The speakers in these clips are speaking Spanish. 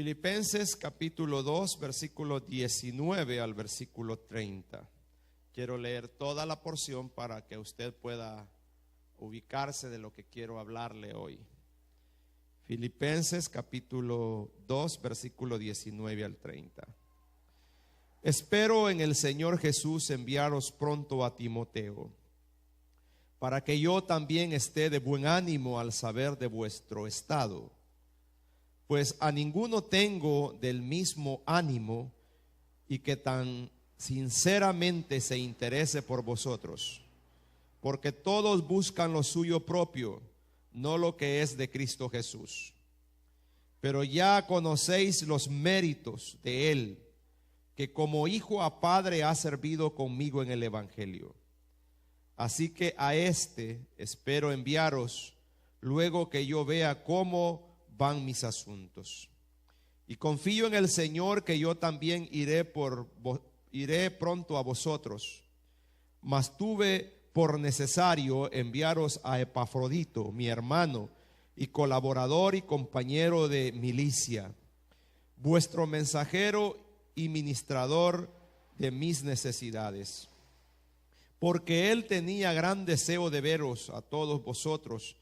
Filipenses capítulo 2, versículo 19 al versículo 30. Quiero leer toda la porción para que usted pueda ubicarse de lo que quiero hablarle hoy. Filipenses capítulo 2, versículo 19 al 30. Espero en el Señor Jesús enviaros pronto a Timoteo, para que yo también esté de buen ánimo al saber de vuestro estado. Pues a ninguno tengo del mismo ánimo y que tan sinceramente se interese por vosotros, porque todos buscan lo suyo propio, no lo que es de Cristo Jesús. Pero ya conocéis los méritos de Él, que como hijo a padre ha servido conmigo en el Evangelio. Así que a este espero enviaros luego que yo vea cómo van mis asuntos. Y confío en el Señor que yo también iré pronto a vosotros. Mas tuve por necesario enviaros a Epafrodito, mi hermano y colaborador y compañero de milicia, vuestro mensajero y ministrador de mis necesidades. Porque él tenía gran deseo de veros a todos vosotros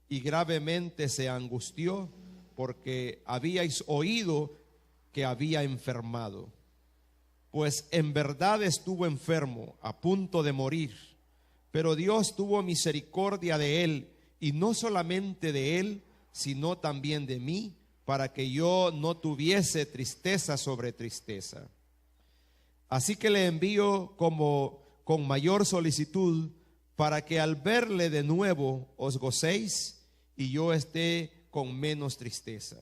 y gravemente se angustió porque habíais oído que había enfermado. Pues en verdad estuvo enfermo, a punto de morir, pero Dios tuvo misericordia de él, y no solamente de él, sino también de mí, para que yo no tuviese tristeza sobre tristeza. Así que le envío como con mayor solicitud, para que al verle de nuevo os gocéis y yo esté con menos tristeza.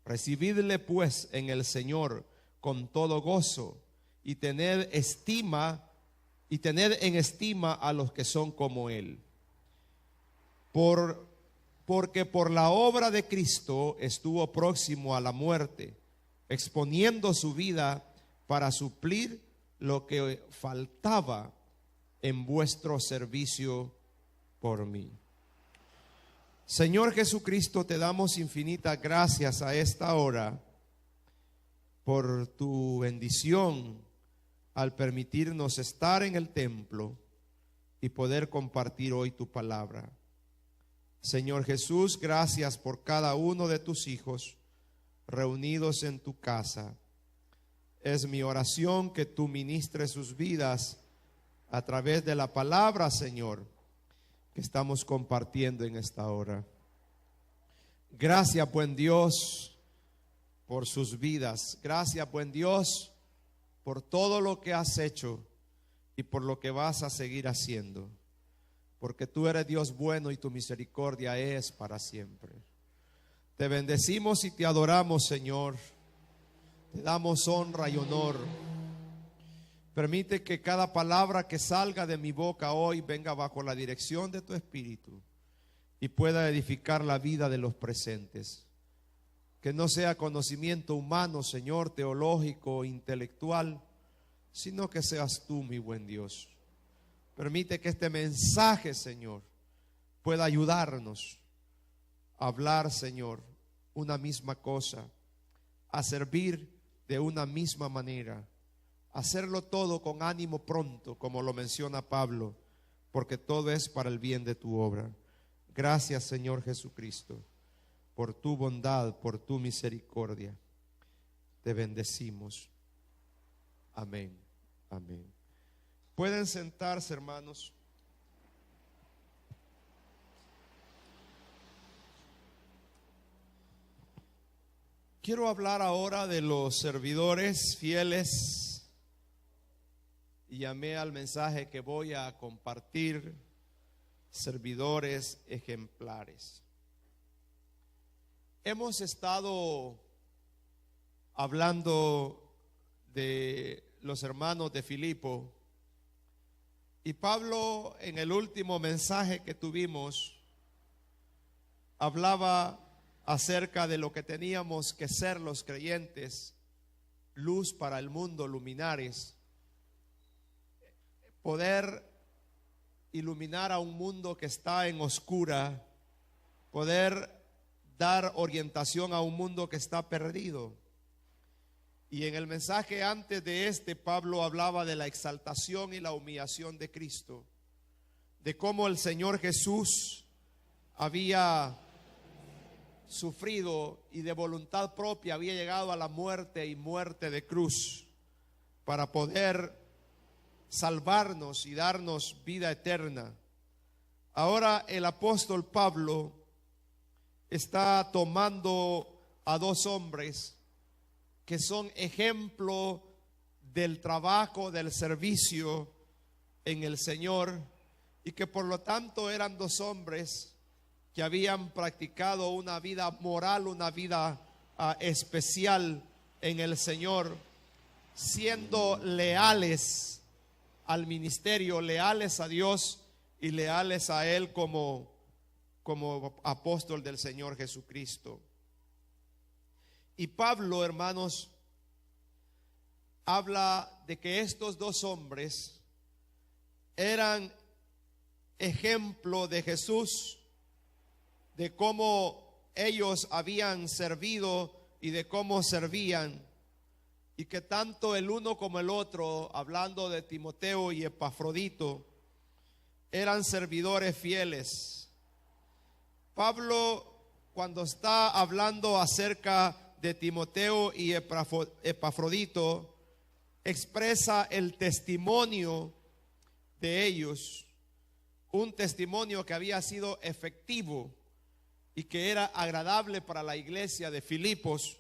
Recibidle pues en el Señor con todo gozo y tened en estima a los que son como Él. Porque por la obra de Cristo estuvo próximo a la muerte, exponiendo su vida para suplir lo que faltaba en vuestro servicio por mí. Señor Jesucristo, te damos infinitas gracias a esta hora por tu bendición al permitirnos estar en el templo y poder compartir hoy tu palabra. Señor Jesús, gracias por cada uno de tus hijos reunidos en tu casa. Es mi oración que tú ministres sus vidas a través de la palabra, Señor, que estamos compartiendo en esta hora. Gracias, buen Dios, por sus vidas. Gracias, buen Dios, por todo lo que has hecho y por lo que vas a seguir haciendo, porque tú eres Dios bueno y tu misericordia es para siempre. Te bendecimos y te adoramos, Señor. Te damos honra y honor. Permite que cada palabra que salga de mi boca hoy venga bajo la dirección de tu Espíritu y pueda edificar la vida de los presentes. Que no sea conocimiento humano, Señor, teológico, intelectual, sino que seas tú, mi buen Dios. Permite que este mensaje, Señor, pueda ayudarnos a hablar, Señor, una misma cosa, a servir de una misma manera, hacerlo todo con ánimo pronto, como lo menciona Pablo, porque todo es para el bien de tu obra. Gracias, Señor Jesucristo, por tu bondad, por tu misericordia. Te bendecimos. Amén. Amén. Pueden sentarse, hermanos. Quiero hablar ahora de los servidores fieles y llamé al mensaje que voy a compartir servidores ejemplares. Hemos estado hablando de los hermanos de Filipo y Pablo en el último mensaje que tuvimos hablaba acerca de lo que teníamos que ser los creyentes, luz para el mundo, luminares, poder iluminar a un mundo que está en oscura, poder dar orientación a un mundo que está perdido. Y en el mensaje antes de este, Pablo hablaba de la exaltación y la humillación de Cristo, de cómo el Señor Jesús había sufrido y de voluntad propia había llegado a la muerte y muerte de cruz para poder salvarnos y darnos vida eterna. Ahora el apóstol Pablo está tomando a dos hombres que son ejemplo del trabajo, del servicio en el Señor, y que por lo tanto eran dos hombres que habían practicado una vida moral, una vida especial en el Señor, siendo leales al ministerio, leales a Dios y leales a Él como apóstol del Señor Jesucristo. Y Pablo, hermanos, habla de que estos dos hombres eran ejemplo de Jesús, de cómo ellos habían servido y de cómo servían, y que tanto el uno como el otro, hablando de Timoteo y Epafrodito, eran servidores fieles. Pablo, cuando está hablando acerca de Timoteo y Epafrodito, expresa el testimonio de ellos, un testimonio que había sido efectivo y que era agradable para la iglesia de Filipos,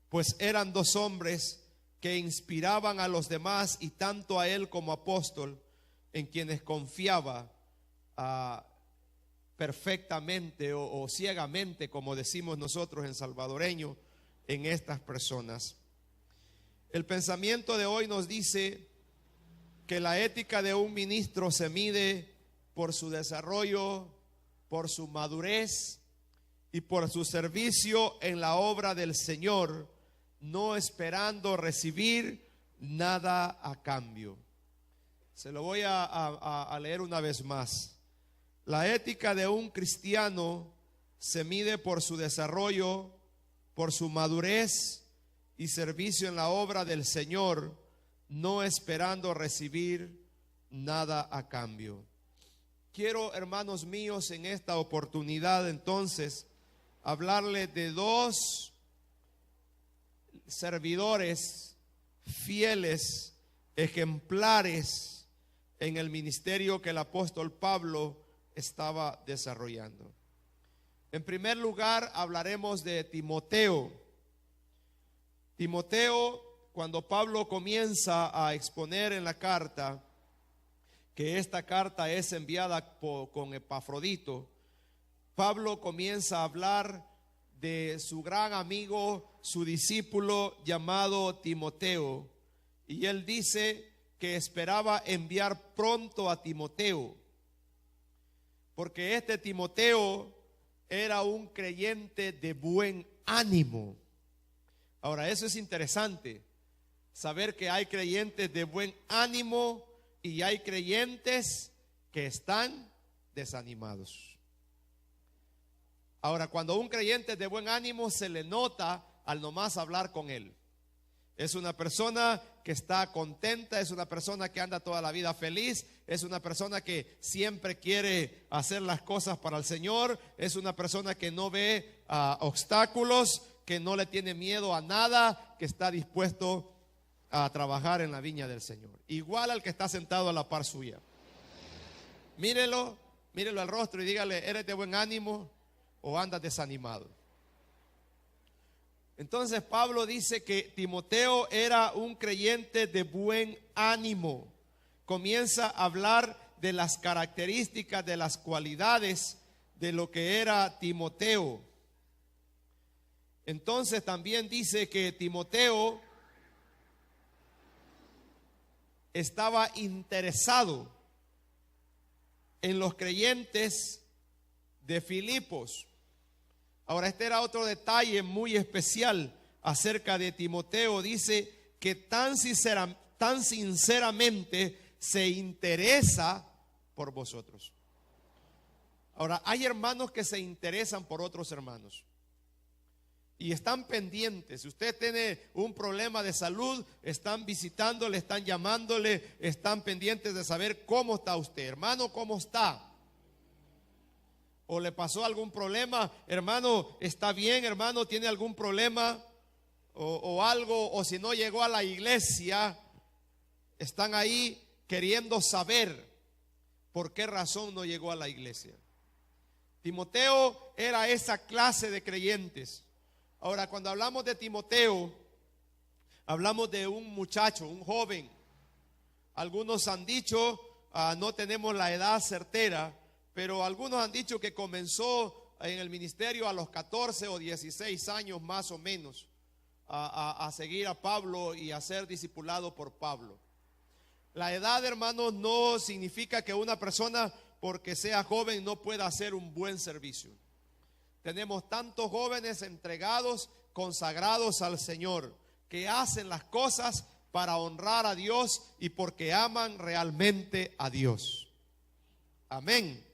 pues eran dos hombres que inspiraban a los demás y tanto a él como apóstol, en quienes confiaba perfectamente o ciegamente, como decimos nosotros en salvadoreño, en estas personas. El pensamiento de hoy nos dice que la ética de un ministro se mide por su desarrollo, por su madurez y por su servicio en la obra del Señor, no esperando recibir nada a cambio. Se lo voy a leer una vez más. La ética de un cristiano se mide por su desarrollo, por su madurez y servicio en la obra del Señor, no esperando recibir nada a cambio. Quiero, hermanos míos, en esta oportunidad entonces hablarles de dos servidores fieles, ejemplares en el ministerio que el apóstol Pablo estaba desarrollando. En primer lugar, hablaremos de Timoteo. Timoteo, cuando Pablo comienza a exponer en la carta que esta carta es enviada con Epafrodito, Pablo comienza a hablar de su gran amigo, su discípulo llamado Timoteo, y él dice que esperaba enviar pronto a Timoteo, porque este Timoteo era un creyente de buen ánimo. Ahora, eso es interesante, saber que hay creyentes de buen ánimo y hay creyentes que están desanimados. Ahora, cuando un creyente es de buen ánimo, se le nota al nomás hablar con él. Es una persona que está contenta, es una persona que anda toda la vida feliz, es una persona que siempre quiere hacer las cosas para el Señor, es una persona que no ve obstáculos, que no le tiene miedo a nada, que está dispuesto a trabajar en la viña del Señor. Igual al que está sentado a la par suya. Mírelo al rostro y dígale, ¿eres de buen ánimo o andas desanimado? Entonces Pablo dice que Timoteo era un creyente de buen ánimo. Comienza a hablar de las características, de las cualidades de lo que era Timoteo. Entonces también dice que Timoteo estaba interesado en los creyentes de Filipos. Ahora, este era otro detalle muy especial acerca de Timoteo. Dice que tan sinceramente se interesa por vosotros. Ahora, hay hermanos que se interesan por otros hermanos. y están pendientes. Si usted tiene un problema de salud, están visitándole, están llamándole, están pendientes de saber cómo está usted. Hermano, ¿cómo está? ¿O le pasó algún problema? Hermano, ¿está bien? Hermano, ¿tiene algún problema o algo? O si no llegó a la iglesia, están ahí queriendo saber por qué razón no llegó a la iglesia. Timoteo era esa clase de creyentes. Ahora, cuando hablamos de Timoteo, hablamos de un muchacho, un joven. Algunos han dicho, no tenemos la edad certera, pero algunos han dicho que comenzó en el ministerio a los 14 o 16 años más o menos, a seguir a Pablo y a ser discipulado por Pablo. La edad, hermanos, no significa que una persona, porque sea joven, no pueda hacer un buen servicio. Tenemos tantos jóvenes entregados, consagrados al Señor, que hacen las cosas para honrar a Dios y porque aman realmente a Dios. Amén.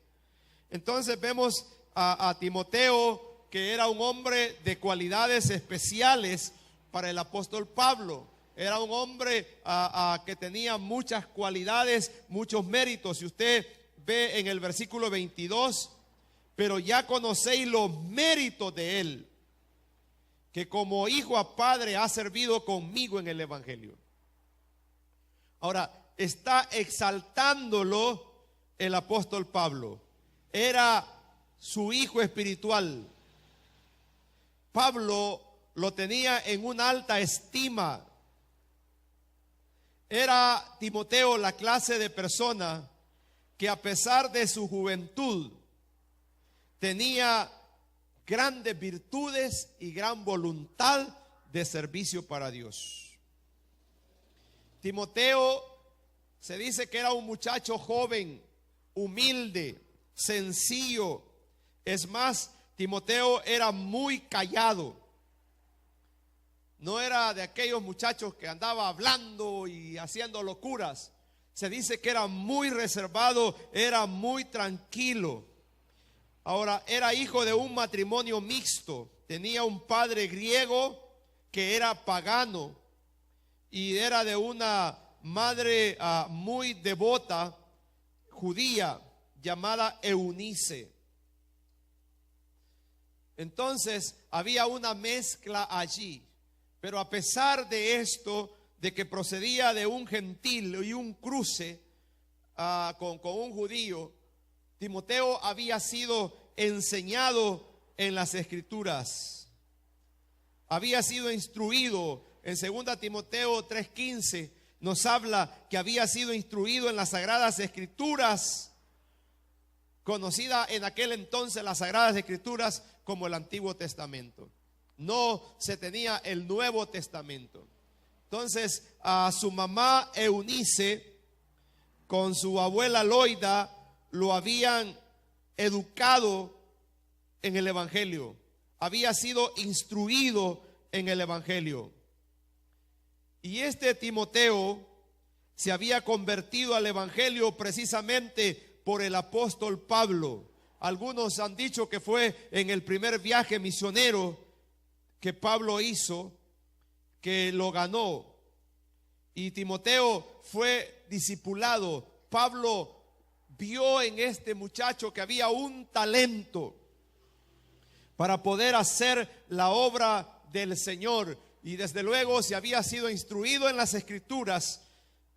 Entonces vemos a Timoteo, que era un hombre de cualidades especiales para el apóstol Pablo. Era un hombre que tenía muchas cualidades, muchos méritos. Si usted ve en el versículo 22, pero ya conocéis los méritos de él, que como hijo a padre ha servido conmigo en el evangelio. Ahora, está exaltándolo el apóstol Pablo. Era su hijo espiritual. Pablo lo tenía en una alta estima. Era Timoteo la clase de persona que a pesar de su juventud tenía grandes virtudes y gran voluntad de servicio para Dios. Timoteo se dice que era un muchacho joven, humilde, sencillo. Es más, Timoteo era muy callado. No era de aquellos muchachos que andaba hablando y haciendo locuras. Se dice que era muy reservado, era muy tranquilo. Ahora, era hijo de un matrimonio mixto. Tenía un padre griego que era pagano y era de una madre muy devota, judía, llamada Eunice. Entonces, había una mezcla allí. Pero a pesar de esto, de que procedía de un gentil y un cruce con un judío, Timoteo había sido enseñado en las Escrituras. Había sido instruido. En 2 Timoteo 3:15 nos habla que había sido instruido en las Sagradas Escrituras, conocida en aquel entonces las Sagradas Escrituras como el Antiguo Testamento. No se tenía el Nuevo Testamento. Entonces a su mamá Eunice con su abuela Loida lo habían educado en el Evangelio. Había sido instruido en el Evangelio. Y este Timoteo se había convertido al Evangelio precisamente por el apóstol Pablo. Algunos han dicho que fue en el primer viaje misionero que Pablo hizo, que lo ganó. Y Timoteo fue discipulado. Pablo vio en este muchacho que había un talento para poder hacer la obra del Señor. Y desde luego se había sido instruido en las Escrituras.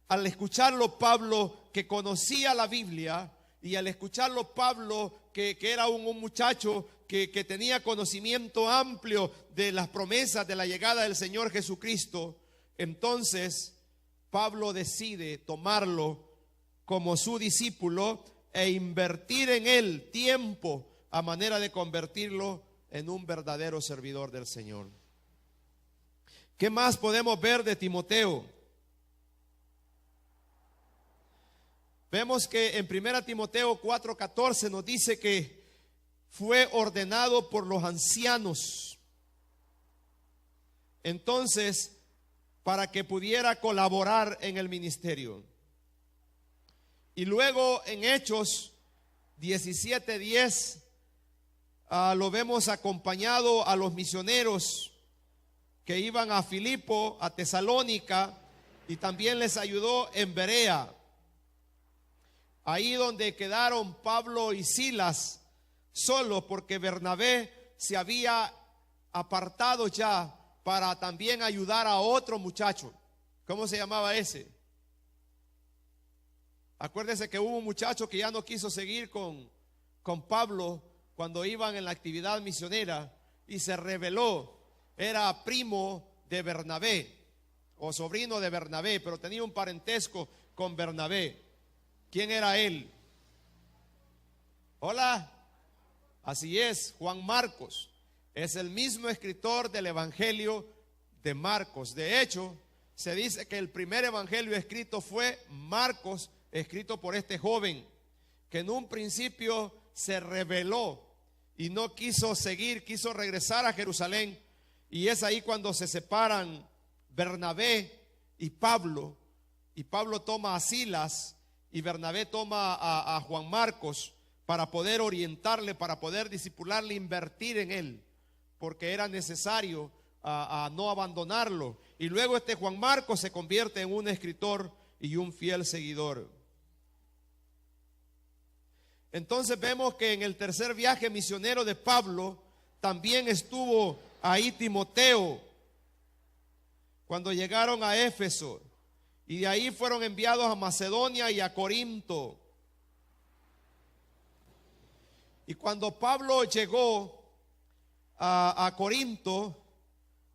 Al escucharlo Pablo, que conocía la Biblia, y al escucharlo Pablo, que era un muchacho que tenía conocimiento amplio de las promesas de la llegada del Señor Jesucristo, entonces Pablo decide tomarlo como su discípulo e invertir en él tiempo a manera de convertirlo en un verdadero servidor del Señor. ¿Qué más podemos ver de Timoteo? Vemos que en 1 Timoteo 4:14 nos dice que fue ordenado por los ancianos. Entonces, para que pudiera colaborar en el ministerio. Y luego en Hechos 17:10 lo vemos acompañado a los misioneros que iban a Filipo, a Tesalónica, y también les ayudó en Berea. Ahí donde quedaron Pablo y Silas solos, porque Bernabé se había apartado ya para también ayudar a otro muchacho. ¿Cómo se llamaba ese? Acuérdese que hubo un muchacho que ya no quiso seguir con Pablo cuando iban en la actividad misionera y se rebeló. Era primo de Bernabé o sobrino de Bernabé, pero tenía un parentesco con Bernabé. ¿Quién era él? Hola. Así es, Juan Marcos. Es el mismo escritor del Evangelio de Marcos. De hecho, se dice que el primer evangelio escrito fue Marcos, escrito por este joven, que en un principio se rebeló y no quiso seguir, quiso regresar a Jerusalén. Y es ahí cuando se separan Bernabé y Pablo toma a Silas y Bernabé toma a Juan Marcos para poder orientarle, para poder discipularle, invertir en él, porque era necesario a no abandonarlo. Y luego este Juan Marcos se convierte en un escritor y un fiel seguidor. Entonces vemos que en el tercer viaje misionero de Pablo también estuvo ahí Timoteo, cuando llegaron a Éfeso, y de ahí fueron enviados a Macedonia y a Corinto. Y cuando Pablo llegó a Corinto,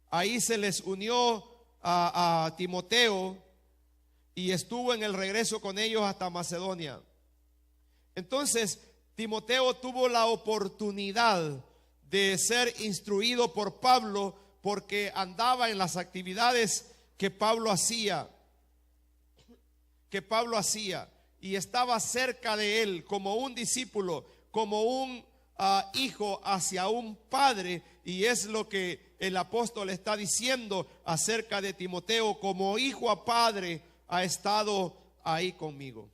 ahí se les unió a Timoteo y estuvo en el regreso con ellos hasta Macedonia. Entonces Timoteo tuvo la oportunidad de ser instruido por Pablo, porque andaba en las actividades que Pablo hacía, y estaba cerca de él como un discípulo, como un hijo hacia un padre. Y es lo que el apóstol está diciendo acerca de Timoteo: como hijo a padre ha estado ahí conmigo.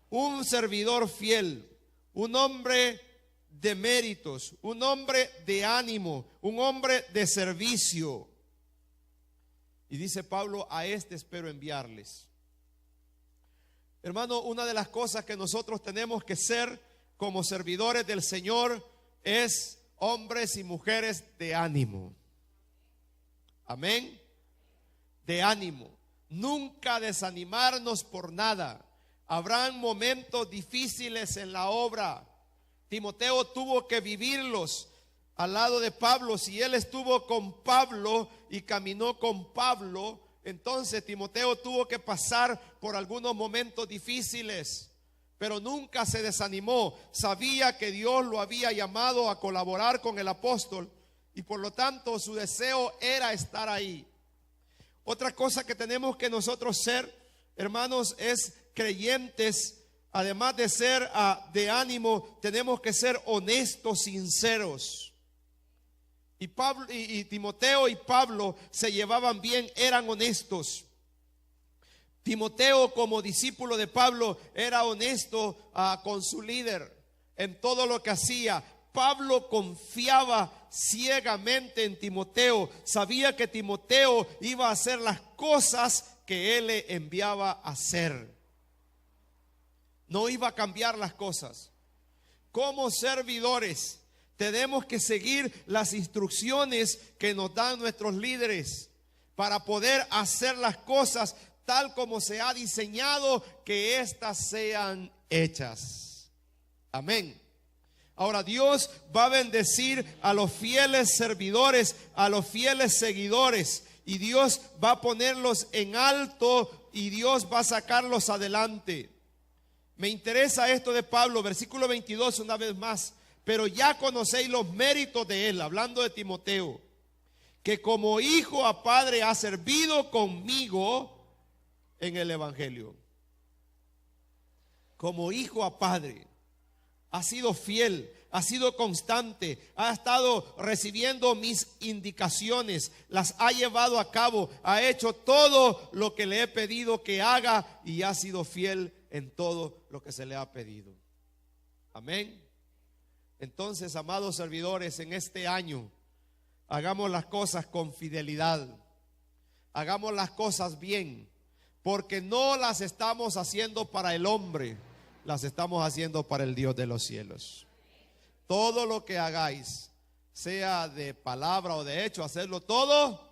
Un servidor fiel, un hombre de méritos, un hombre de ánimo, un hombre de servicio. Y dice Pablo: a este espero enviarles. Hermano, una de las cosas que nosotros tenemos que ser como servidores del Señor es hombres y mujeres de ánimo. Amén. De ánimo. Nunca desanimarnos por nada. Habrán momentos difíciles en la obra. Timoteo tuvo que vivirlos al lado de Pablo. Si él estuvo con Pablo y caminó con Pablo, entonces Timoteo tuvo que pasar por algunos momentos difíciles, pero nunca se desanimó. Sabía que Dios lo había llamado a colaborar con el apóstol y por lo tanto su deseo era estar ahí. Otra cosa que tenemos que nosotros ser, hermanos, es creyentes. Además de ser de ánimo, tenemos que ser honestos, sinceros. Y Pablo y Timoteo y Pablo se llevaban bien, eran honestos. Timoteo, como discípulo de Pablo, era honesto con su líder en todo lo que hacía. Pablo confiaba ciegamente en Timoteo. Sabía que Timoteo iba a hacer las cosas que él le enviaba a hacer. No iba a cambiar las cosas. Como servidores tenemos que seguir las instrucciones que nos dan nuestros líderes para poder hacer las cosas tal como se ha diseñado que éstas sean hechas. Amén. Ahora Dios va a bendecir a los fieles servidores, a los fieles seguidores, y Dios va a ponerlos en alto y Dios va a sacarlos adelante. Me interesa esto de Pablo, versículo 22 una vez más. Pero ya conocéis los méritos de él, hablando de Timoteo, que como hijo a padre ha servido conmigo en el evangelio. Como hijo a padre ha sido fiel, ha sido constante, ha estado recibiendo mis indicaciones, las ha llevado a cabo, ha hecho todo lo que le he pedido que haga y ha sido fiel en todo lo que se le ha pedido. Amén. Entonces, amados servidores, en este año, hagamos las cosas con fidelidad. Hagamos las cosas bien, porque no las estamos haciendo para el hombre, las estamos haciendo para el Dios de los cielos. Todo lo que hagáis, sea de palabra o de hecho, hacerlo todo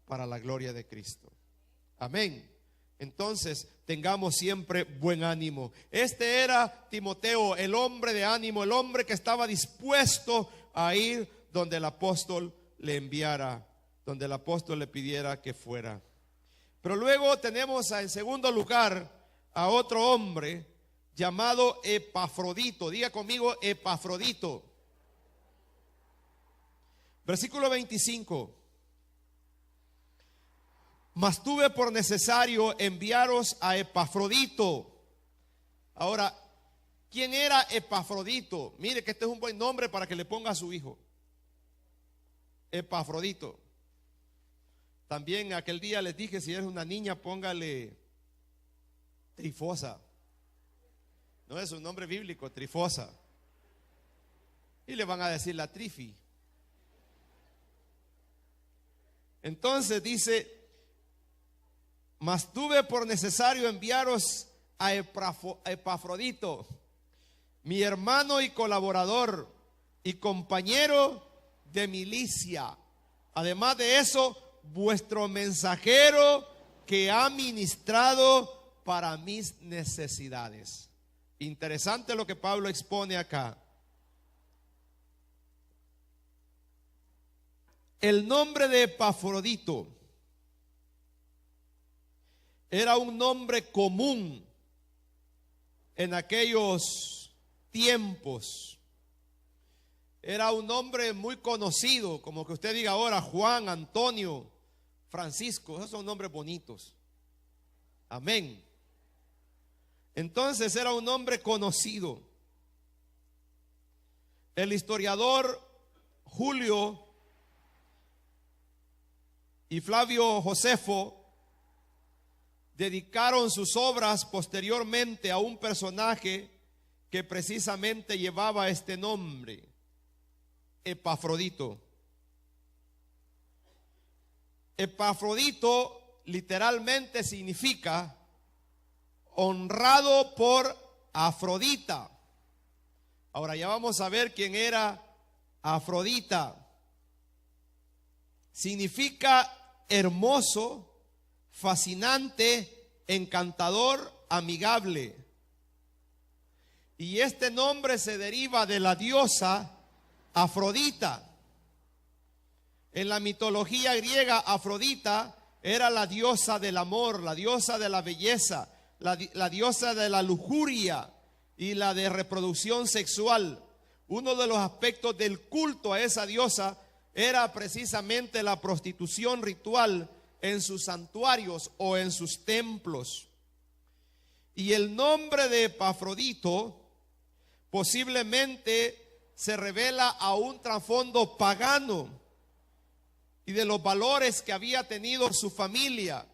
para la gloria de Cristo. Amén. Entonces, tengamos siempre buen ánimo. Este era Timoteo, el hombre de ánimo, el hombre que estaba dispuesto a ir donde el apóstol le enviara, donde el apóstol le pidiera que fuera. Pero luego tenemos en segundo lugar a otro hombre llamado Epafrodito. Diga conmigo, Epafrodito. Versículo 25. Mas tuve por necesario enviaros a Epafrodito. Ahora, ¿quién era Epafrodito? Mire que este es un buen nombre para que le ponga a su hijo. Epafrodito. También aquel día les dije, si eres una niña, póngale Trifosa. No es un nombre bíblico, Trifosa. Y le van a decir la Trifi. Entonces dice, mas tuve por necesario enviaros a Epafrodito, mi hermano y colaborador y compañero de milicia. Además de eso, vuestro mensajero que ha ministrado para mis necesidades. Interesante lo que Pablo expone acá. El nombre de Epafrodito era un nombre común en aquellos tiempos. Era un nombre muy conocido, como que usted diga ahora Juan, Antonio, Francisco. Esos son nombres bonitos. Amén. Entonces era un nombre conocido. El historiador Julio y Flavio Josefo dedicaron sus obras posteriormente a un personaje que precisamente llevaba este nombre, Epafrodito. Epafrodito literalmente significa honrado por Afrodita. Ahora ya vamos a ver quién era Afrodita. Significa hermoso, fascinante, encantador, amigable. Y este nombre se deriva de la diosa Afrodita. En la mitología griega, Afrodita era la diosa del amor, la diosa de la belleza, la diosa de la lujuria y la de reproducción sexual. Uno de los aspectos del culto a esa diosa era precisamente la prostitución ritual en sus santuarios o en sus templos. Y el nombre de Epafrodito posiblemente se revela a un trasfondo pagano y de los valores que había tenido su familia.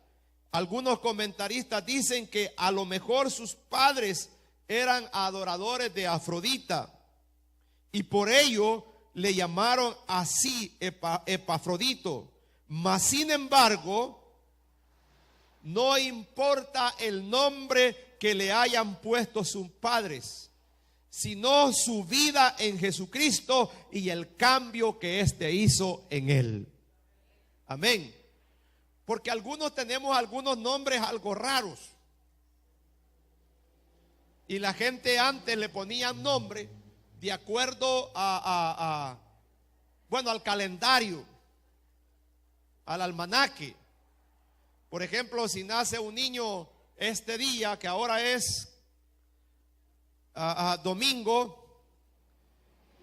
Algunos comentaristas dicen que a lo mejor sus padres eran adoradores de Afrodita y por ello le llamaron así Epafrodito. Mas sin embargo, no importa el nombre que le hayan puesto sus padres, sino su vida en Jesucristo y el cambio que éste hizo en él. Amén. Porque algunos tenemos algunos nombres algo raros. Y la gente antes le ponían nombre de acuerdo al calendario, al almanaque. Por ejemplo, si nace un niño este día, que ahora es domingo,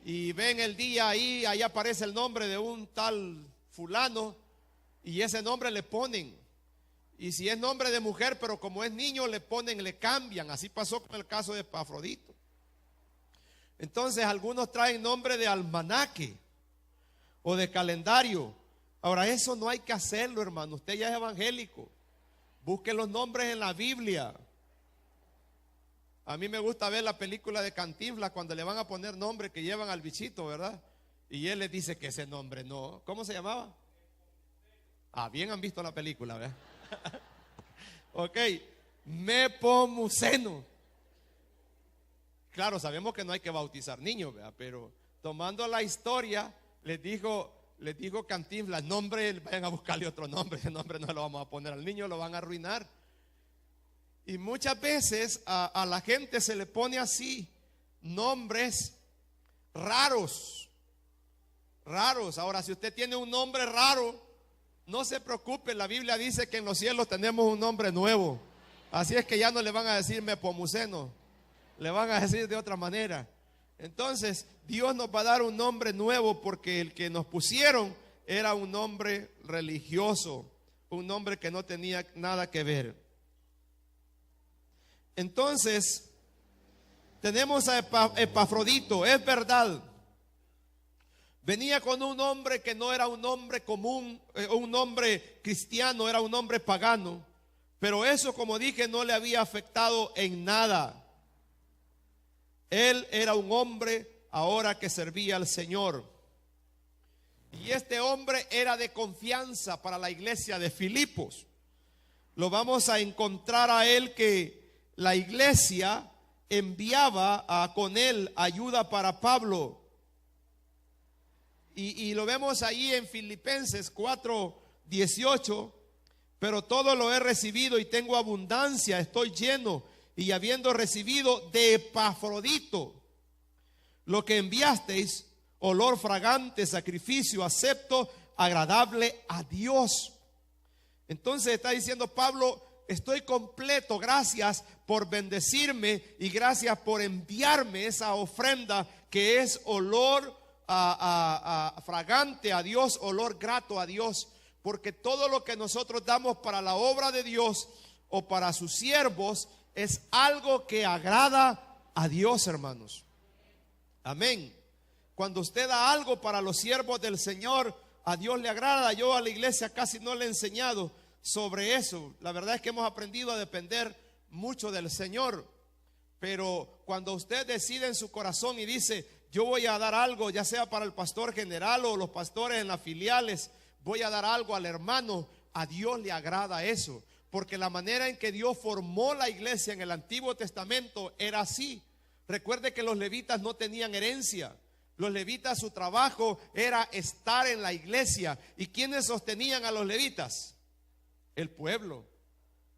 y ven el día ahí aparece el nombre de un tal fulano, y ese nombre le ponen. Y si es nombre de mujer, pero como es niño, le ponen, le cambian. Así pasó con el caso de Epafrodito. Entonces algunos traen nombre de almanaque o de calendario. Ahora eso no hay que hacerlo, hermano. Usted ya es evangélico. Busque los nombres en la Biblia. A mí me gusta ver la película de Cantinflas cuando le van a poner nombre que llevan al bichito, ¿verdad? Y él les dice que ese nombre no. ¿Cómo se llamaba? Ah, bien han visto la película, ¿verdad? Ok, Nepomuceno. Claro, sabemos que no hay que bautizar niños, ¿verdad? Pero tomando la historia, les dijo Cantinflas, nombre, vayan a buscarle otro nombre, ese nombre no lo vamos a poner al niño, lo van a arruinar. Y muchas veces a la gente se le pone así, nombres raros. Ahora, si usted tiene un nombre raro, no se preocupe, la Biblia dice que en los cielos tenemos un nombre nuevo. Así es que ya no le van a decir Nepomuceno, le van a decir de otra manera. Entonces, Dios nos va a dar un nombre nuevo porque el que nos pusieron era un nombre religioso, un nombre que no tenía nada que ver. Entonces, tenemos a Epafrodito, es verdad. Venía con un nombre que no era un nombre común, un nombre cristiano, era un nombre pagano. Pero eso, como dije, no le había afectado en nada. Él era un hombre ahora que servía al Señor. Y este hombre era de confianza para la iglesia de Filipos. Lo vamos a encontrar a él que la iglesia enviaba con él ayuda para Pablo. Y lo vemos ahí en Filipenses 4:18. Pero todo lo he recibido y tengo abundancia, estoy lleno. Y habiendo recibido de Epafrodito lo que enviasteis, olor fragante, sacrificio acepto, agradable a Dios. Entonces está diciendo Pablo, estoy completo, gracias por bendecirme y gracias por enviarme esa ofrenda que es olor fragante a Dios, olor grato a Dios. Porque todo lo que nosotros damos para la obra de Dios o para sus siervos es algo que agrada a Dios, hermanos. Amén. Cuando usted da algo para los siervos del Señor, a Dios le agrada. Yo a la iglesia casi no le he enseñado sobre eso. La verdad es que hemos aprendido a depender mucho del Señor. Pero cuando usted decide en su corazón y dice, yo voy a dar algo, ya sea para el pastor general o los pastores en las filiales, voy a dar algo al hermano, a Dios le agrada eso. Porque la manera en que Dios formó la iglesia en el Antiguo Testamento era así. Recuerde que los levitas no tenían herencia. Los levitas, su trabajo era estar en la iglesia. ¿Y quiénes sostenían a los levitas? El pueblo.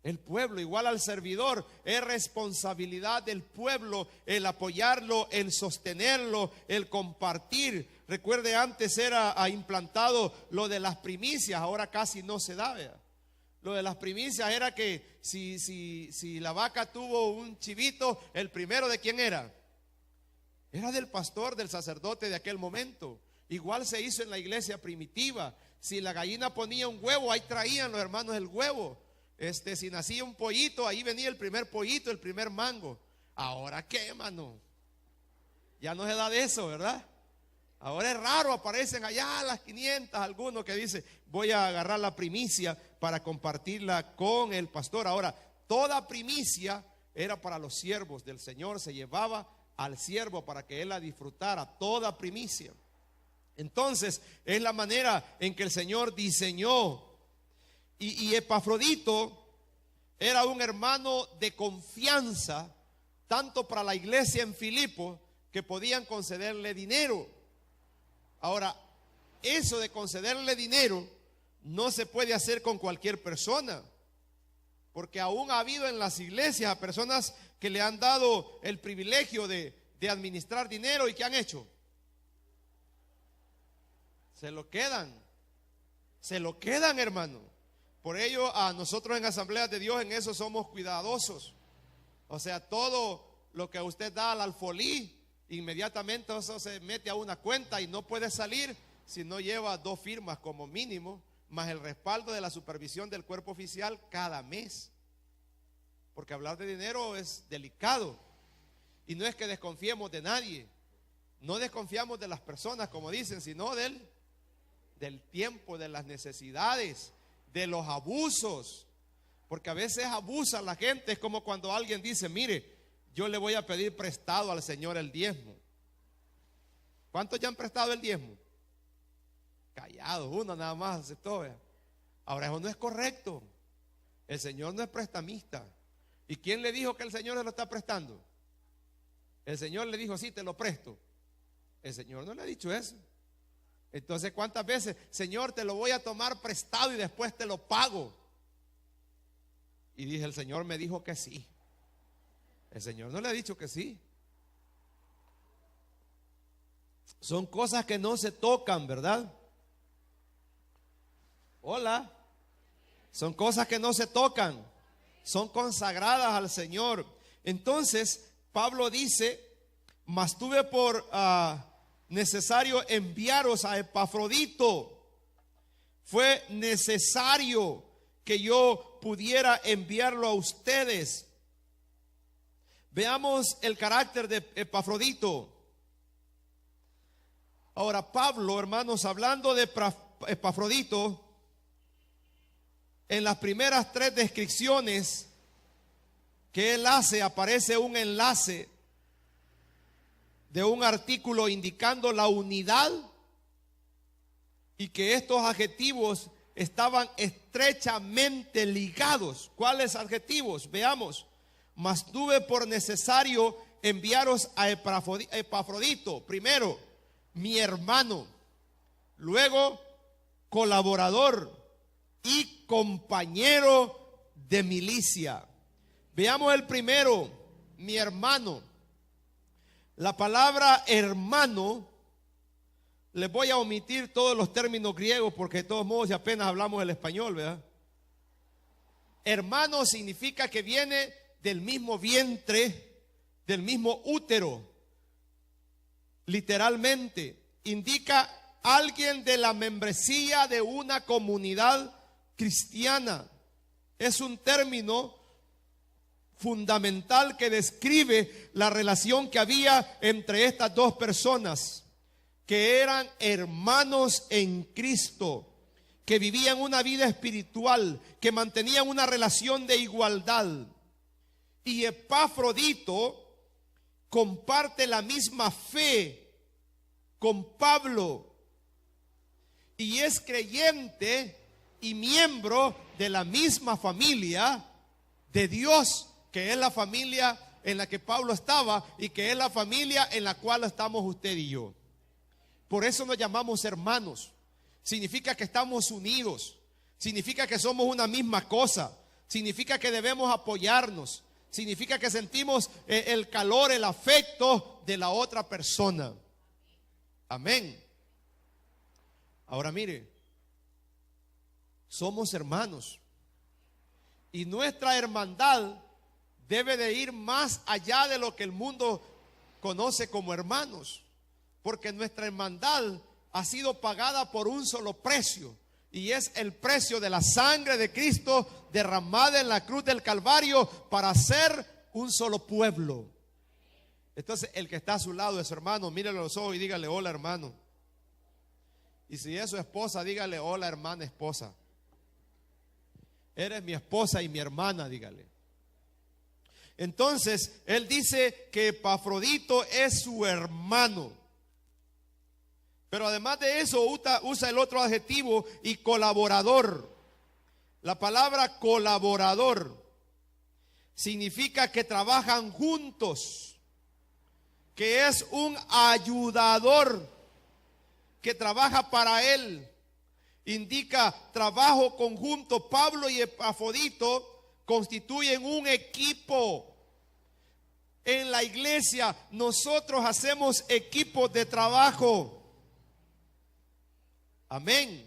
El pueblo, igual al servidor, es responsabilidad del pueblo el apoyarlo, el sostenerlo, el compartir. Recuerde, antes era implantado lo de las primicias, ahora casi no se da, ¿verdad? Lo de las primicias era que si la vaca tuvo un chivito, ¿el primero de quién era? Era del pastor, del sacerdote de aquel momento. Igual se hizo en la iglesia primitiva. Si la gallina ponía un huevo, ahí traían los hermanos el huevo. Si nacía un pollito, ahí venía el primer pollito, el primer mango. Ahora qué, hermano, ya no se da de eso, ¿verdad? Ahora es raro, aparecen allá las 500 algunos que dicen, voy a agarrar la primicia para compartirla con el pastor. Ahora, toda primicia era para los siervos del Señor, se llevaba al siervo para que él la disfrutara, toda primicia. Entonces, es la manera en que el Señor diseñó. Y Epafrodito era un hermano de confianza, tanto para la iglesia en Filipos, que podían concederle dinero. Ahora, eso de concederle dinero no se puede hacer con cualquier persona, porque aún ha habido en las iglesias a personas que le han dado el privilegio de administrar dinero y ¿qué han hecho? Se lo quedan, hermano. Por ello, a nosotros en Asambleas de Dios en eso somos cuidadosos. O sea, todo lo que usted da al alfolí, inmediatamente eso se mete a una cuenta y no puede salir si no lleva 2 firmas como mínimo, más el respaldo de la supervisión del cuerpo oficial cada mes. Porque hablar de dinero es delicado. Y no es que desconfiemos de nadie. No desconfiamos de las personas, como dicen, sino del tiempo, de las necesidades, de los abusos. Porque a veces abusa la gente. Es como cuando alguien dice, mire, yo le voy a pedir prestado al Señor el diezmo. ¿Cuántos ya han prestado el diezmo? Callados, uno nada más aceptó. Ahora eso no es correcto. El Señor no es prestamista. ¿Y quién le dijo que el Señor se lo está prestando? El Señor le dijo, sí, te lo presto. El Señor no le ha dicho eso. Entonces, ¿cuántas veces, Señor, te lo voy a tomar prestado y después te lo pago? Y dije, el Señor me dijo que sí. El Señor no le ha dicho que sí. Son cosas que no se tocan, ¿verdad? Hola. Son cosas que no se tocan. Son consagradas al Señor. Entonces, Pablo dice, mas tuve por necesario enviaros a Epafrodito. Fue necesario que yo pudiera enviarlo a ustedes. Veamos el carácter de Epafrodito. Ahora, Pablo, hermanos, hablando de Epafrodito, en las primeras 3 descripciones que él hace, aparece un enlace de un artículo indicando la unidad y que estos adjetivos estaban estrechamente ligados. ¿Cuáles adjetivos? Veamos. Mas tuve por necesario enviaros a Epafrodito. Primero, mi hermano. Luego, colaborador y compañero de milicia. Veamos el primero, mi hermano. La palabra hermano, les voy a omitir todos los términos griegos porque de todos modos apenas hablamos el español, ¿verdad? Hermano significa que viene del mismo vientre, del mismo útero. Literalmente, indica alguien de la membresía de una comunidad cristiana. Es un término fundamental que describe la relación que había entre estas dos personas, que eran hermanos en Cristo, que vivían una vida espiritual, que mantenían una relación de igualdad. Y Epafrodito comparte la misma fe con Pablo y es creyente y miembro de la misma familia de Dios, que es la familia en la que Pablo estaba y que es la familia en la cual estamos usted y yo. Por eso nos llamamos hermanos. Significa que estamos unidos, significa que somos una misma cosa, significa que debemos apoyarnos, significa que sentimos el calor, el afecto de la otra persona. Amén. Ahora mire, somos hermanos y nuestra hermandad debe de ir más allá de lo que el mundo conoce como hermanos, porque nuestra hermandad ha sido pagada por un solo precio, y es el precio de la sangre de Cristo derramada en la cruz del Calvario para ser un solo pueblo. Entonces, el que está a su lado de su hermano, mírele a los ojos y dígale: hola, hermano. Y si es su esposa, dígale: hola, hermana, esposa. Eres mi esposa y mi hermana, dígale. Entonces, él dice que Epafrodito es su hermano. Pero además de eso, usa el otro adjetivo, y colaborador. La palabra colaborador significa que trabajan juntos, que es un ayudador que trabaja para él. Indica trabajo conjunto. Pablo y Epafrodito constituyen un equipo. En la iglesia nosotros hacemos equipos de trabajo. Amén.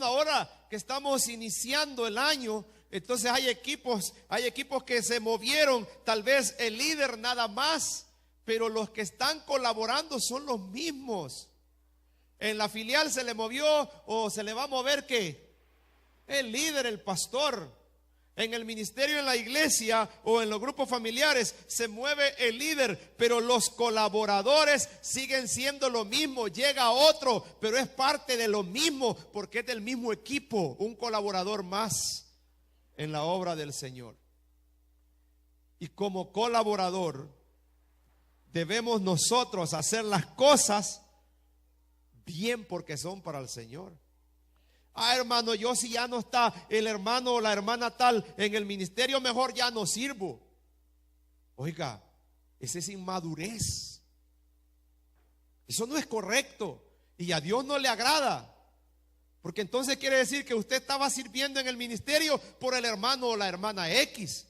Ahora que estamos iniciando el año, entonces hay equipos que se movieron, tal vez el líder nada más, pero los que están colaborando son los mismos. En la filial se le movió o se le va a mover ¿qué? El líder, el pastor. En el ministerio, en la iglesia o en los grupos familiares se mueve el líder, pero los colaboradores siguen siendo lo mismo. Llega otro, pero es parte de lo mismo porque es del mismo equipo, un colaborador más en la obra del Señor. Y como colaborador, debemos nosotros hacer las cosas bien porque son para el Señor. Ah, hermano, yo si ya no está el hermano o la hermana tal en el ministerio, mejor ya no sirvo. Oiga, esa es inmadurez. Eso no es correcto y a Dios no le agrada. Porque entonces quiere decir que usted estaba sirviendo en el ministerio por el hermano o la hermana X.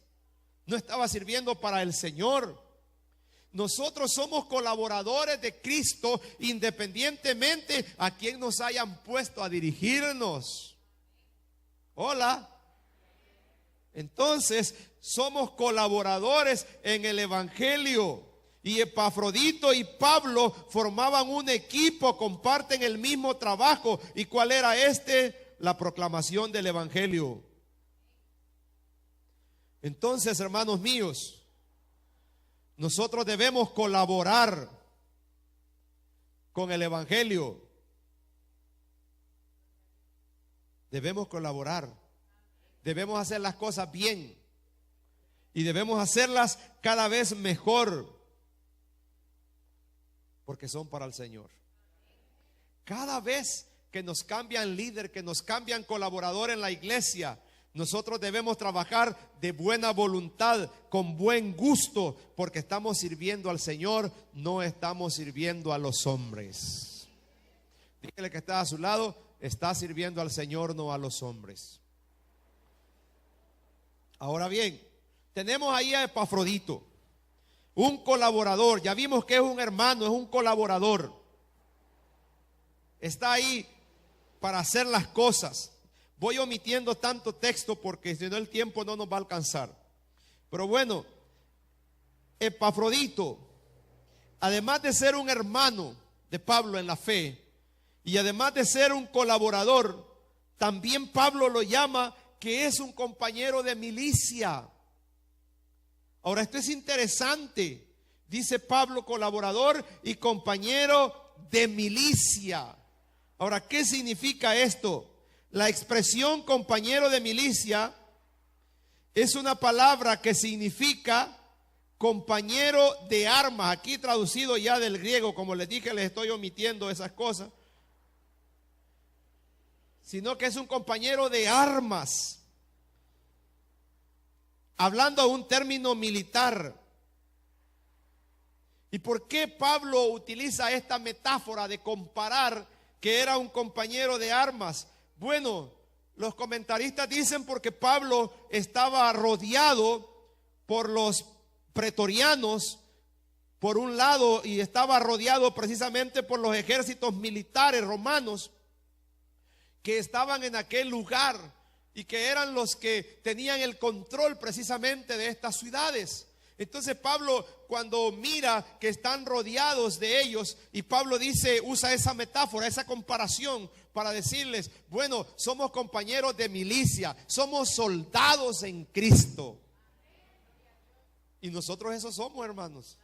No estaba sirviendo para el Señor. Nosotros somos colaboradores de Cristo independientemente a quien nos hayan puesto a dirigirnos. Hola. Entonces somos colaboradores en el Evangelio. Y Epafrodito y Pablo formaban un equipo, comparten el mismo trabajo. ¿Y cuál era este? La proclamación del Evangelio. Entonces, hermanos míos, nosotros debemos colaborar con el Evangelio. Debemos colaborar. Debemos hacer las cosas bien. Y debemos hacerlas cada vez mejor. Porque son para el Señor. Cada vez que nos cambian líder, que nos cambian colaborador en la iglesia, nosotros debemos trabajar de buena voluntad, con buen gusto, porque estamos sirviendo al Señor, no estamos sirviendo a los hombres. Dígale que está a su lado, está sirviendo al Señor, no a los hombres. Ahora bien, tenemos ahí a Epafrodito, un colaborador. Ya vimos que es un hermano, es un colaborador. Está ahí para hacer las cosas. Voy omitiendo tanto texto porque si no el tiempo no nos va a alcanzar. Pero bueno, Epafrodito, además de ser un hermano de Pablo en la fe y además de ser un colaborador, también Pablo lo llama que es un compañero de milicia. Ahora, esto es interesante. Dice Pablo, colaborador y compañero de milicia. Ahora, ¿qué significa esto? La expresión compañero de milicia es una palabra que significa compañero de armas. Aquí traducido ya del griego, como les dije, les estoy omitiendo esas cosas. Sino que es un compañero de armas. Hablando de un término militar. ¿Y por qué Pablo utiliza esta metáfora de comparar que era un compañero de armas? Bueno, los comentaristas dicen porque Pablo estaba rodeado por los pretorianos, por un lado, y estaba rodeado precisamente por los ejércitos militares romanos que estaban en aquel lugar y que eran los que tenían el control precisamente de estas ciudades. Entonces Pablo, cuando mira que están rodeados de ellos, y Pablo dice, usa esa metáfora, esa comparación para decirles, bueno, somos compañeros de milicia, somos soldados en Cristo. Y nosotros eso somos, hermanos,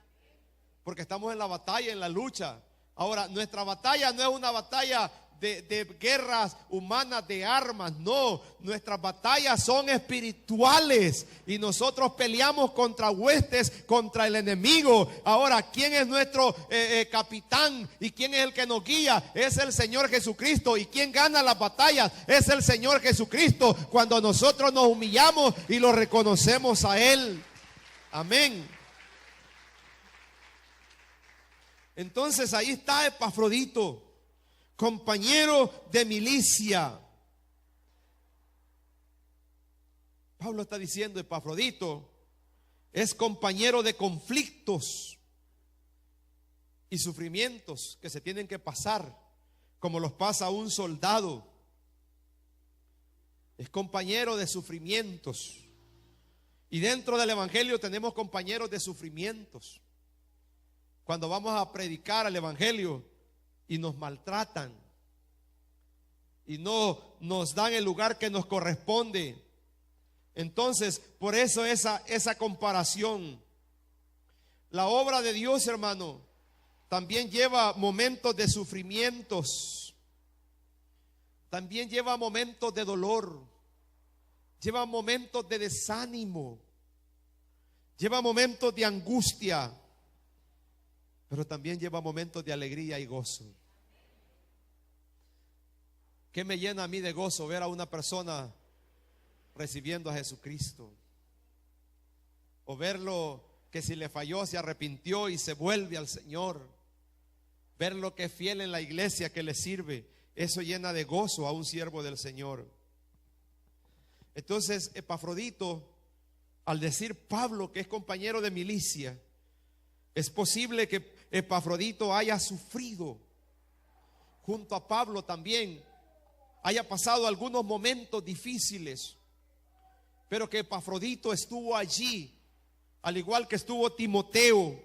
porque estamos en la batalla, en la lucha. Ahora, nuestra batalla no es una batalla de guerras humanas, de armas, no. Nuestras batallas son espirituales y nosotros peleamos contra huestes, contra el enemigo. Ahora, ¿quién es nuestro capitán y quién es el que nos guía? Es el Señor Jesucristo. ¿Y quién gana las batallas? Es el Señor Jesucristo, cuando nosotros nos humillamos y lo reconocemos a Él. Amén. Entonces ahí está Epafrodito, compañero de milicia. Pablo está diciendo, Epafrodito es compañero de conflictos y sufrimientos que se tienen que pasar, como los pasa un soldado. Es compañero de sufrimientos. Y dentro del Evangelio tenemos compañeros de sufrimientos. Cuando vamos a predicar el Evangelio y nos maltratan y no nos dan el lugar que nos corresponde. Entonces, por eso esa comparación. La obra de Dios, hermano, también lleva momentos de sufrimientos. También lleva momentos de dolor. Lleva momentos de desánimo. lleva momentos de angustia, pero también lleva momentos de alegría y gozo. ¿Qué me llena a mí de gozo? Ver a una persona recibiendo a Jesucristo, o verlo que si le falló se arrepintió y se vuelve al Señor, verlo que es fiel en la iglesia, que le sirve. Eso llena de gozo a un siervo del Señor. Entonces Epafrodito, al decir Pablo que es compañero de milicia, es posible que Epafrodito haya sufrido junto a Pablo también, haya pasado algunos momentos difíciles, pero que Epafrodito estuvo allí, al igual que estuvo Timoteo,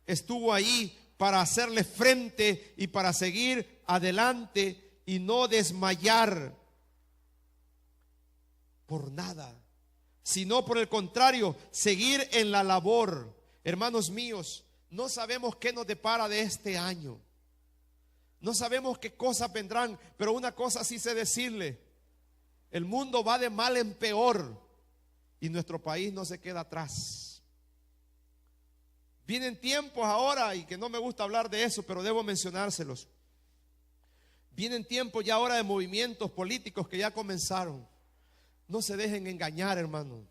estuvo ahí para hacerle frente y para seguir adelante y no desmayar por nada, sino por el contrario, seguir en la labor. Hermanos míos, no sabemos qué nos depara de este año, no sabemos qué cosas vendrán, pero una cosa sí sé decirle: el mundo va de mal en peor y nuestro país no se queda atrás. Vienen tiempos ahora, y que no me gusta hablar de eso, pero debo mencionárselos. Vienen tiempos ya ahora de movimientos políticos que ya comenzaron. No se dejen engañar, hermano.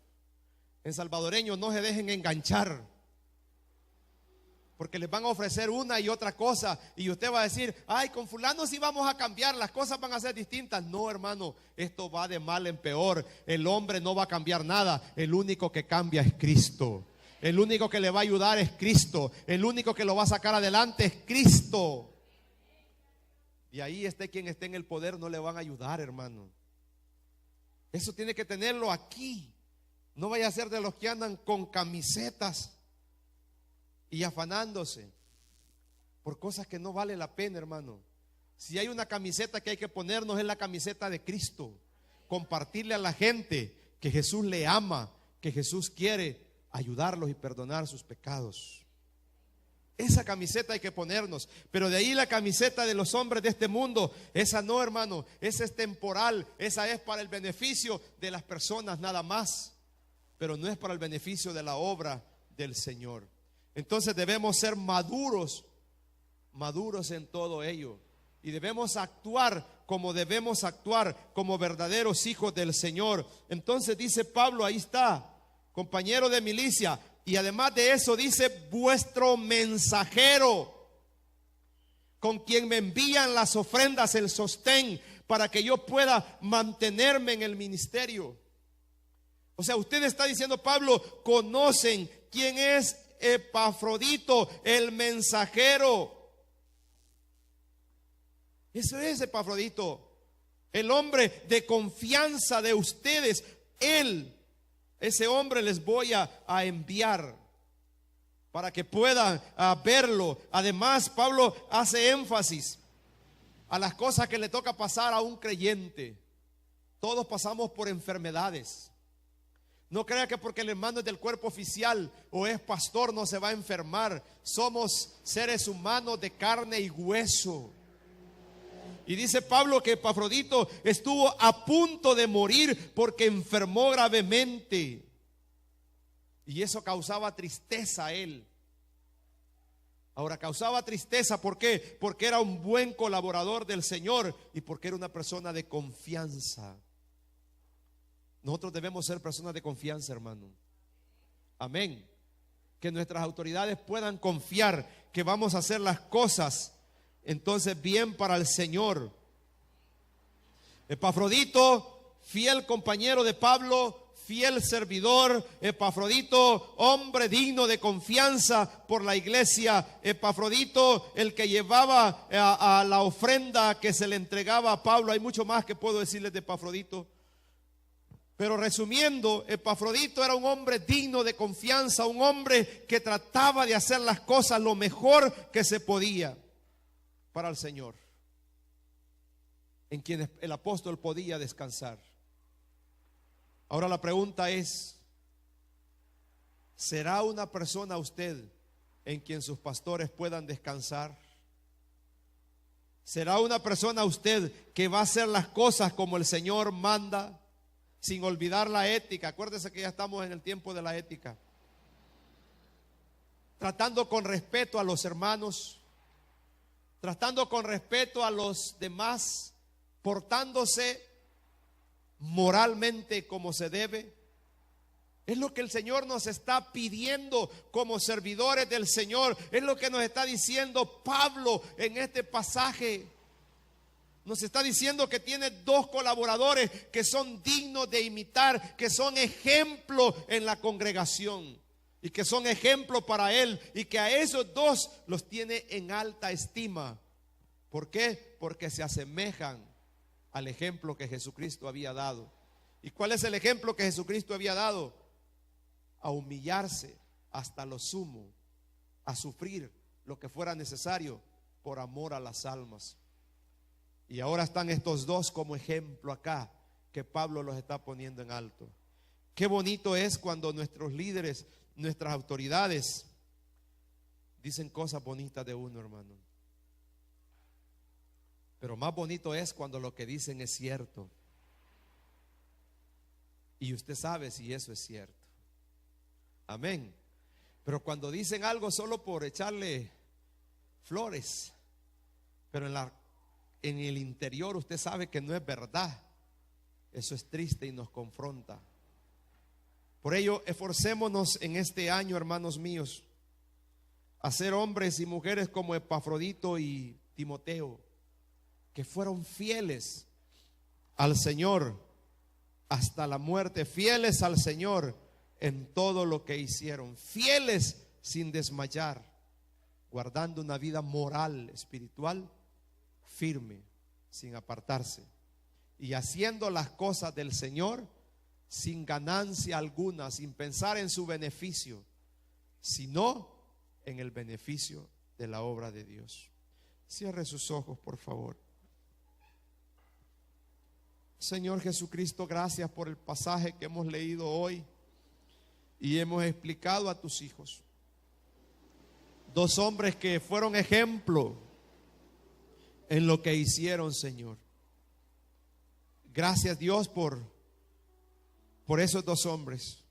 En salvadoreño, no se dejen enganchar, porque les van a ofrecer una y otra cosa, y usted va a decir: ay, con fulano sí vamos a cambiar, las cosas van a ser distintas. No, hermano, esto va de mal en peor. El hombre no va a cambiar nada. El único que cambia es Cristo. El único que le va a ayudar es Cristo. El único que lo va a sacar adelante es Cristo. Y ahí esté quien esté en el poder, no le van a ayudar, hermano. Eso tiene que tenerlo aquí. No vaya a ser de los que andan con camisetas y afanándose por cosas que no vale la pena, hermano. Si hay una camiseta que hay que ponernos, es la camiseta de Cristo. Compartirle a la gente que Jesús le ama, que Jesús quiere ayudarlos y perdonar sus pecados. Esa camiseta hay que ponernos. Pero de ahí la camiseta de los hombres de este mundo, esa no, hermano. Esa es temporal, esa es para el beneficio de las personas nada más, pero no es para el beneficio de la obra del Señor. Entonces debemos ser maduros en todo ello, y debemos actuar como debemos actuar, como verdaderos hijos del Señor. Entonces dice Pablo, ahí está, compañero de milicia, y además de eso dice: vuestro mensajero, con quien me envían las ofrendas, el sostén, para que yo pueda mantenerme en el ministerio. O sea, usted está diciendo, Pablo, conocen quién es Epafrodito, el mensajero. Eso es Epafrodito, el hombre de confianza de ustedes. Ese hombre les voy a enviar para que puedan verlo. Además, Pablo hace énfasis a las cosas que le toca pasar a un creyente. Todos pasamos por enfermedades. No crea que porque el hermano es del cuerpo oficial o es pastor no se va a enfermar. Somos seres humanos de carne y hueso. Y dice Pablo que Epafrodito estuvo a punto de morir porque enfermó gravemente. Y eso causaba tristeza a él. Ahora, causaba tristeza, ¿por qué? Porque era un buen colaborador del Señor y porque era una persona de confianza. Nosotros debemos ser personas de confianza, hermano. Amén. Que nuestras autoridades puedan confiar que vamos a hacer las cosas entonces bien para el Señor. Epafrodito, fiel compañero de Pablo, fiel servidor. Epafrodito, hombre digno de confianza por la iglesia. Epafrodito, el que llevaba a la ofrenda que se le entregaba a Pablo. Hay mucho más que puedo decirles de Epafrodito, pero resumiendo, Epafrodito era un hombre digno de confianza, un hombre que trataba de hacer las cosas lo mejor que se podía para el Señor, en quien el apóstol podía descansar. Ahora la pregunta es: ¿será una persona usted en quien sus pastores puedan descansar? ¿Será una persona usted que va a hacer las cosas como el Señor manda, sin olvidar la ética? Acuérdese que ya estamos en el tiempo de la ética. tratando con respeto a los hermanos, tratando con respeto a los demás, portándose moralmente como se debe. Es lo que el Señor nos está pidiendo como servidores del Señor. Es lo que nos está diciendo Pablo en este pasaje. Nos está diciendo que tiene dos colaboradores que son dignos de imitar, que son ejemplo en la congregación y que son ejemplo para él, y que a esos dos los tiene en alta estima. ¿Por qué? Porque se asemejan al ejemplo que Jesucristo había dado. ¿Y cuál es el ejemplo que Jesucristo había dado? A humillarse hasta lo sumo, a sufrir lo que fuera necesario por amor a las almas. Y ahora están estos dos como ejemplo acá, que Pablo los está poniendo en alto. Qué bonito es cuando nuestros líderes, nuestras autoridades dicen cosas bonitas de uno, hermano. Pero más bonito es cuando lo que dicen es cierto. Y usted sabe si eso es cierto. Amén. Pero cuando dicen algo solo por echarle flores, pero en el interior usted sabe que no es verdad, eso es triste y nos confronta. Por ello, esforcémonos en este año, hermanos míos, a ser hombres y mujeres como Epafrodito y Timoteo, que fueron fieles al Señor hasta la muerte, fieles al Señor en todo lo que hicieron, fieles sin desmayar, guardando una vida moral, espiritual, firme, sin apartarse, y haciendo las cosas del Señor sin ganancia alguna, sin pensar en su beneficio, sino en el beneficio de la obra de Dios. Cierre sus ojos, por favor. Señor Jesucristo, gracias por el pasaje que hemos leído hoy y hemos explicado a tus hijos. Dos hombres que fueron ejemplo en lo que hicieron, Señor. Gracias, Dios, por esos dos hombres.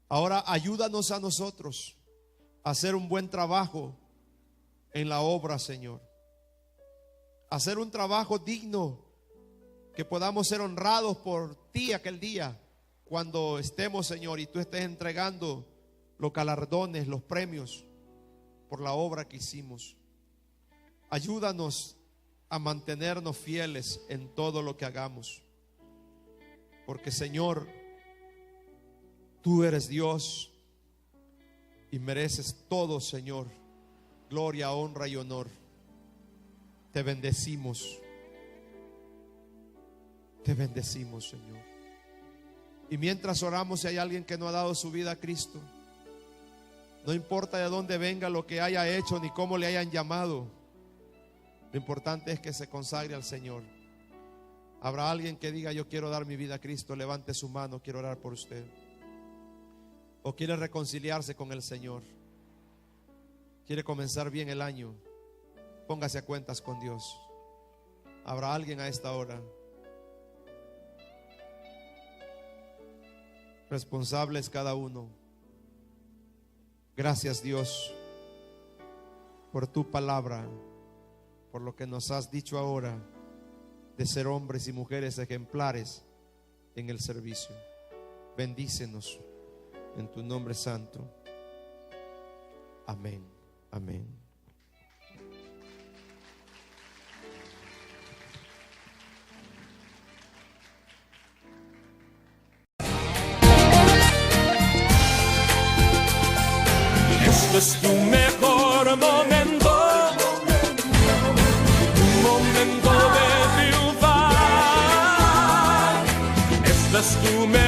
Ahora ayúdanos a nosotros a hacer un buen trabajo en la obra, Señor. Hacer un trabajo digno, que podamos ser honrados por ti aquel día cuando estemos, Señor, y tú estés entregando los galardones, los premios por la obra que hicimos. Ayúdanos a mantenernos fieles en todo lo que hagamos, porque, Señor, tú eres Dios y mereces todo, Señor, gloria, honra y honor. Te bendecimos, Señor. Y mientras oramos, si hay alguien que no ha dado su vida a Cristo, no importa de dónde venga, lo que haya hecho, ni cómo le hayan llamado, lo importante es que se consagre al Señor. Habrá alguien que diga: yo quiero dar mi vida a Cristo. Levante su mano, quiero orar por usted. O quiere reconciliarse con el Señor, quiere comenzar bien el año, póngase a cuentas con Dios. Habrá alguien a esta hora. Responsables cada uno. Gracias, Dios, por tu palabra, por lo que nos has dicho ahora de ser hombres y mujeres ejemplares en el servicio. Bendícenos en tu nombre santo. Amén. Amén. Este es tu mejor momento, un momento de triunfar. Este es tu mejor